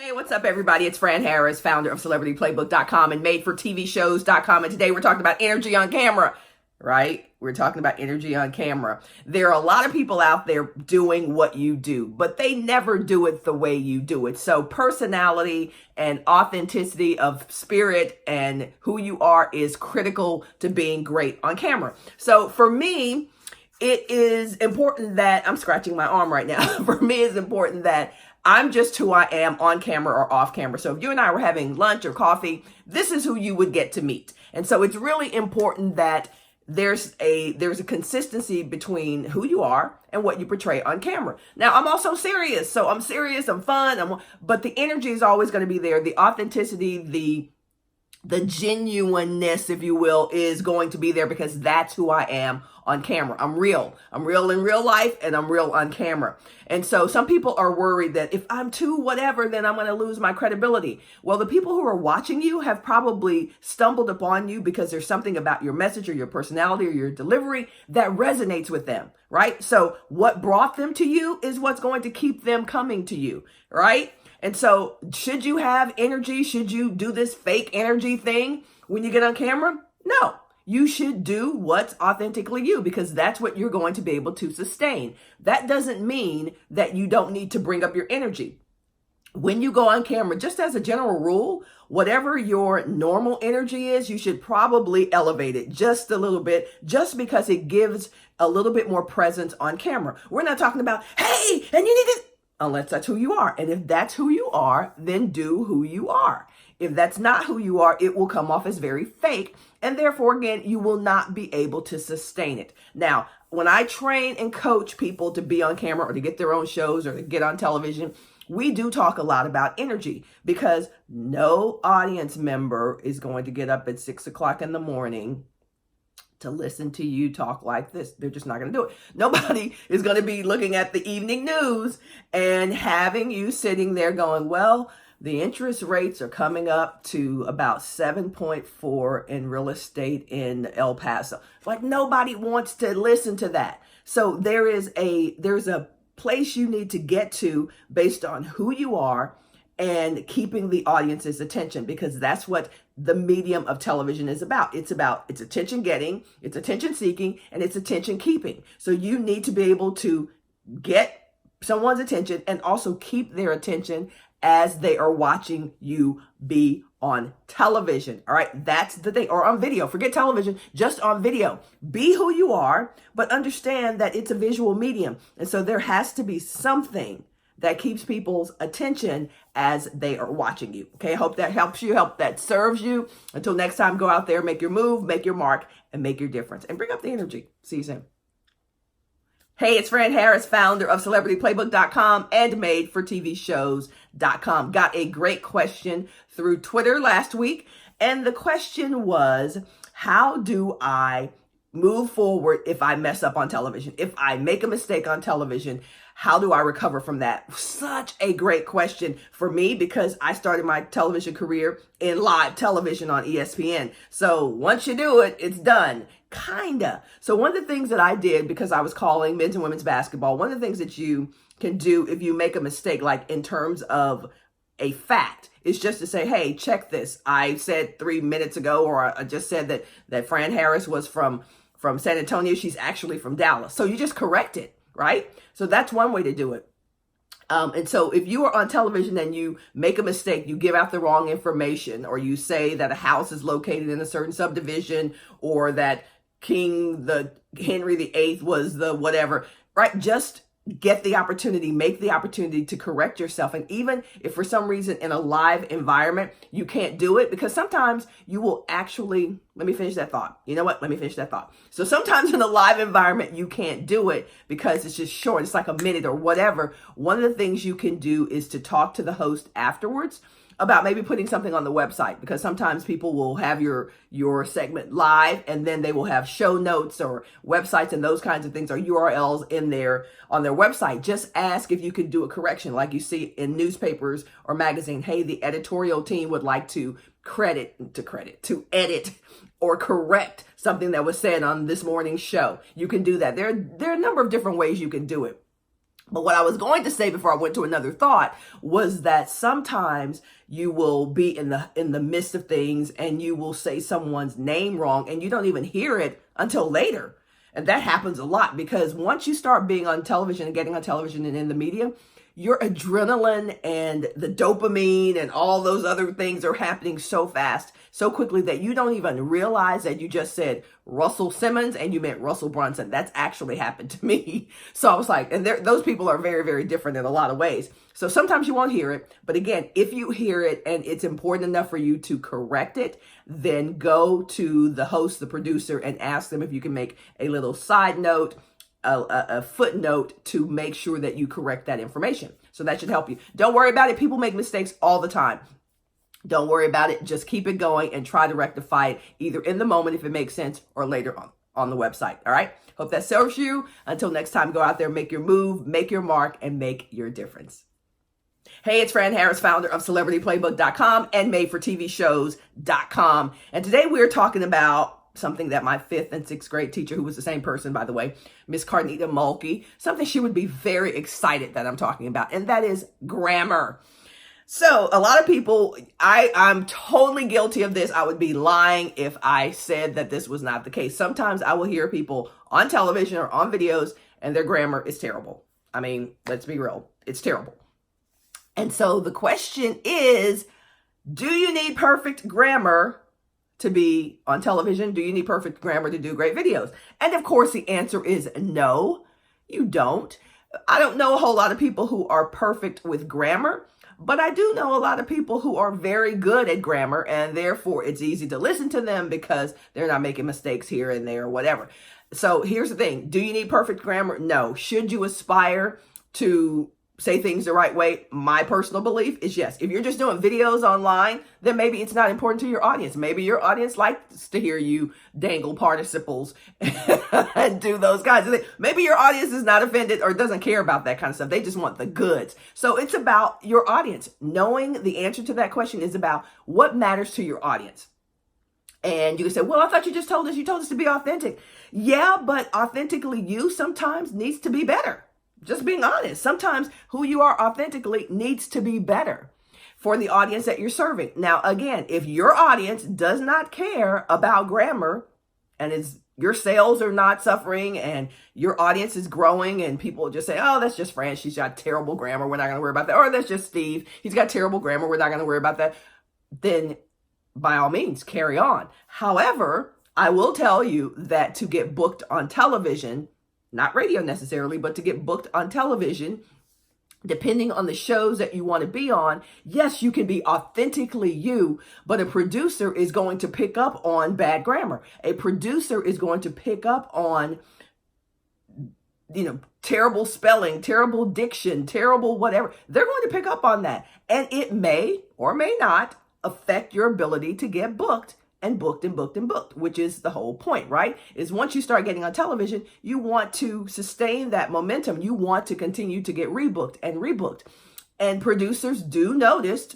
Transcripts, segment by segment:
Hey, what's up, everybody? It's Fran Harris, founder of CelebrityPlaybook.com and MadeForTVShows.com. And today we're talking about energy on camera, right? We're talking about energy on camera. There are a lot of people out there doing what you do, but they never do it the way you do it. So personality and authenticity of spirit and who you are is critical to being great on camera. So for me, it is important that I'm scratching my arm right now. For me, it's important that I'm just who I am on camera or off camera. So if you and I were having lunch or coffee, this is who you would get to meet. And so it's really important that there's a consistency between who you are and what you portray on camera. Now, I'm also serious. So I'm serious, I'm fun, but the energy is always going to be there. The authenticity, the genuineness, if you will, is going to be there because that's who I am on camera. I'm real. I'm real in real life and I'm real on camera. And so some people are worried that if I'm too whatever, then I'm going to lose my credibility. Well, the people who are watching you have probably stumbled upon you because there's something about your message or your personality or your delivery that resonates with them, right? So what brought them to you is what's going to keep them coming to you, right? And so should you have energy? Should you do this fake energy thing when you get on camera? No, you should do what's authentically you because that's what you're going to be able to sustain. That doesn't mean that you don't need to bring up your energy. When you go on camera, just as a general rule, whatever your normal energy is, you should probably elevate it just a little bit, just because it gives a little bit more presence on camera. We're not talking about, hey, and you need to, unless that's who you are. And if that's who you are, then do who you are. If that's not who you are, it will come off as very fake. And therefore, again, you will not be able to sustain it. Now, when I train and coach people to be on camera or to get their own shows or to get on television, we do talk a lot about energy because no audience member is going to get up at 6 o'clock in the morning to listen to you talk like this. They're just not going to do it. Nobody is going to be looking at the evening news and having you sitting there going, well, the interest rates are coming up to about 7.4 in real estate in El Paso. Like nobody wants to listen to that. So there's a place you need to get to based on who you are and keeping the audience's attention, because that's what the medium of television is about. It's attention getting, it's attention seeking, and it's attention keeping. So you need to be able to get someone's attention and also keep their attention as they are watching you be on television. All right, that's the thing. Or on video. Forget television, just on video. Be who you are, but understand that it's a visual medium. And so there has to be something that keeps people's attention as they are watching you. Okay, I hope that helps you, hope that serves you. Until next time, go out there, make your move, make your mark, and make your difference. And bring up the energy. See you soon. Hey, it's Fran Harris, founder of CelebrityPlaybook.com and MadeForTVShows.com. Got a great question through Twitter last week. And the question was, how do I move forward if I mess up on television? If I make a mistake on television, how do I recover from that? Such a great question for me because I started my television career in live television on ESPN. So once you do it, it's done. Kinda. So one of the things that I did, because I was calling men's and women's basketball, one of the things that you can do if you make a mistake, like in terms of a fact, is just to say, hey, check this. I said 3 minutes ago, or I just said that Fran Harris was from San Antonio. She's actually from Dallas. So you just correct it, right? So that's one way to do it. And so if you are on television and you make a mistake, you give out the wrong information, or you say that a house is located in a certain subdivision, or that Henry VIII was the whatever, right? Just get the opportunity, make the opportunity to correct yourself. And even if for some reason in a live environment, you can't do it, because sometimes you will actually, let me finish that thought. You know what? Let me finish that thought. So sometimes in a live environment, you can't do it because it's just short. It's like a minute or whatever. One of the things you can do is to talk to the host afterwards about maybe putting something on the website, because sometimes people will have your segment live and then they will have show notes or websites and those kinds of things, or URLs on their website. Just ask if you can do a correction, like you see in newspapers or magazine. Hey, the editorial team would like to edit or correct something that was said on this morning's show. You can do that. There are a number of different ways you can do it. But what I was going to say before I went to another thought was that sometimes you will be in the midst of things and you will say someone's name wrong and you don't even hear it until later. And that happens a lot because once you start being on television and getting on television and in the media, your adrenaline and the dopamine and all those other things are happening so fast, so quickly that you don't even realize that you just said Russell Simmons and you meant Russell Brunson. That's actually happened to me. So I was like, and those people are very, very different in a lot of ways. So sometimes you won't hear it. But again, if you hear it and it's important enough for you to correct it, then go to the host, the producer, and ask them if you can make a little side note, a footnote to make sure that you correct that information. So that should help you. Don't worry about it. People make mistakes all the time. Don't worry about it. Just keep it going and try to rectify it either in the moment if it makes sense or later on the website. All right. Hope that serves you. Until next time, go out there, make your move, make your mark, and make your difference. Hey, it's Fran Harris, founder of CelebrityPlaybook.com and MadeForTVShows.com. And today we're talking about something that my 5th and 6th grade teacher, who was the same person, by the way, Miss Carnita Mulkey, something she would be very excited that I'm talking about, and that is grammar. So a lot of people, I'm totally guilty of this. I would be lying if I said that this was not the case. Sometimes I will hear people on television or on videos and their grammar is terrible. I mean, let's be real. It's terrible. And so the question is, do you need perfect grammar to be on television? Do you need perfect grammar to do great videos? And of course, the answer is no, you don't. I don't know a whole lot of people who are perfect with grammar, but I do know a lot of people who are very good at grammar, and therefore it's easy to listen to them because they're not making mistakes here and there or whatever. So here's the thing. Do you need perfect grammar? No. Should you aspire to say things the right way? My personal belief is yes. If you're just doing videos online, then maybe it's not important to your audience. Maybe your audience likes to hear you dangle participles and do those kinds of things. Maybe your audience is not offended or doesn't care about that kind of stuff. They just want the goods. So it's about your audience. Knowing the answer to that question is about what matters to your audience. And you can say, well, I thought you just told us, to be authentic. Yeah, but authentically you sometimes needs to be better. Just being honest. Sometimes who you are authentically needs to be better for the audience that you're serving. Now, again, if your audience does not care about grammar and your sales are not suffering and your audience is growing and people just say, oh, that's just Fran, she's got terrible grammar, we're not going to worry about that. Or that's just Steve, he's got terrible grammar, we're not going to worry about that. Then by all means, carry on. However, I will tell you that to get booked on television, not radio necessarily, but to get booked on television, depending on the shows that you want to be on, yes, you can be authentically you, but a producer is going to pick up on bad grammar. A producer is going to pick up on, terrible spelling, terrible diction, terrible whatever. They're going to pick up on that. And it may or may not affect your ability to get booked. And booked and booked and booked, which is the whole point, right? Is once you start getting on television, you want to sustain that momentum. You want to continue to get rebooked and rebooked. And producers do noticed.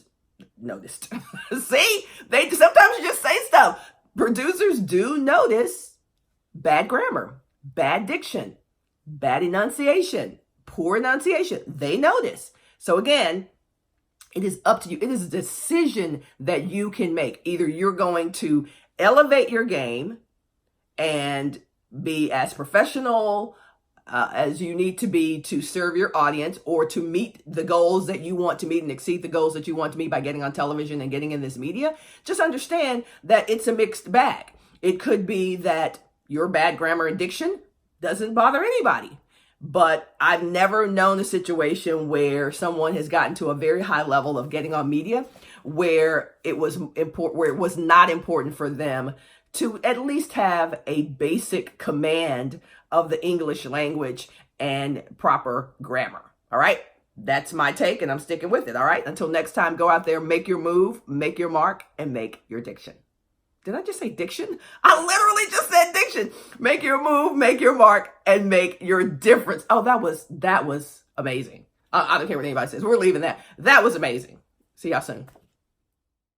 See, they sometimes you just say stuff. Producers do notice bad grammar, bad diction, bad enunciation, poor enunciation. They notice. So again, it is up to you. It is a decision that you can make. Either you're going to elevate your game and be as professional as you need to be to serve your audience or to meet the goals that you want to meet and exceed the goals that you want to meet by getting on television and getting in this media. Just understand that it's a mixed bag. It could be that your bad grammar and diction doesn't bother anybody. But I've never known a situation where someone has gotten to a very high level of getting on media where it was important, where it was not important for them to at least have a basic command of the English language and proper grammar. All right. That's my take and I'm sticking with it. All right. Until next time, go out there, make your move, make your mark, and make your diction. Did I just say diction? I literally just said diction. Make your move, make your mark, and make your difference. Oh, that was amazing. I don't care what anybody says. We're leaving that. That was amazing. See y'all soon.